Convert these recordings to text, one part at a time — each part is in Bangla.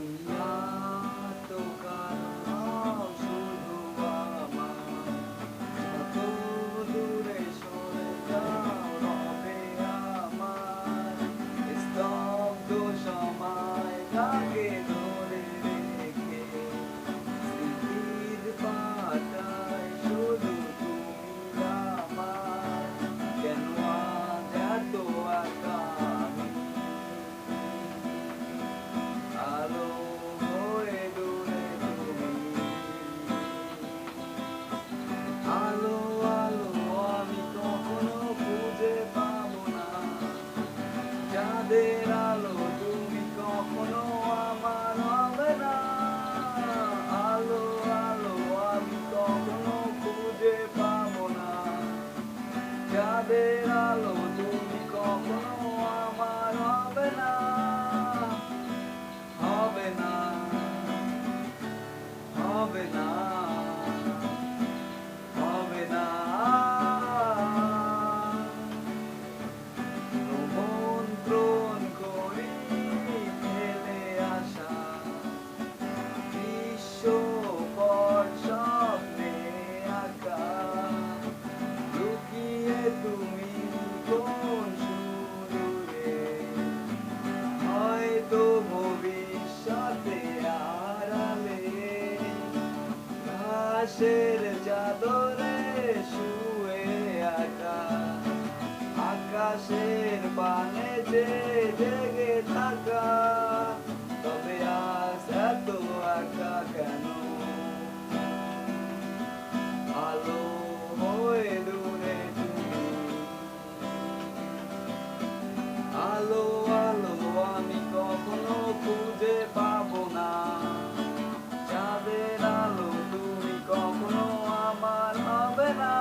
তুমি এত কালো শুধু আমার, কত দূরে সরে যাও রবে আমার, স্তব্ধ সময়টাকে ধরে রেখে স্মৃতির পাতায় শুধু তুমি আমার, কেন আজ এত একা আমি? আলো হয়ে দূরে তুমি, আলো আলো আমি কখনো খুঁজে পাবো না, চাঁদের আলো তুমি কখনো আমার হবে না। আলো আলো আমি কখনো খুঁজে পাবো না, চাঁদের আলো তুমি কখনো আমার হবে না, হবে না, হবে না, হবে না। নিমন্ত্রণ করি ফেলে আসা বিশ্বপট স্বপ্নে আঁকা, লুকিয়ে তুমি কোন সুদূরে, হয়তো ভবিষ্যতে আড়ালে ঘাসের চাদরে শুয়ে আঁকা, আকাশের পানে যে জেগে থাকা, তবে আজ এত একা কেন? আলো হয়ে দূরে তুমি, আলো আলো আমি কখনো খুঁজে পাবো না, চাঁদের আলো তুমি কখনো আমার হবে না।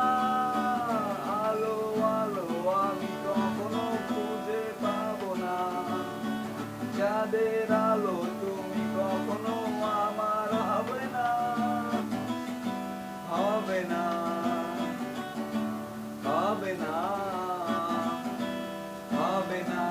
আলো আলো আমি কখনো খুঁজে পাবো না, চাঁদের আলো তুমি কখনো আমার হবে না, হবে না, হবে না, হবে না।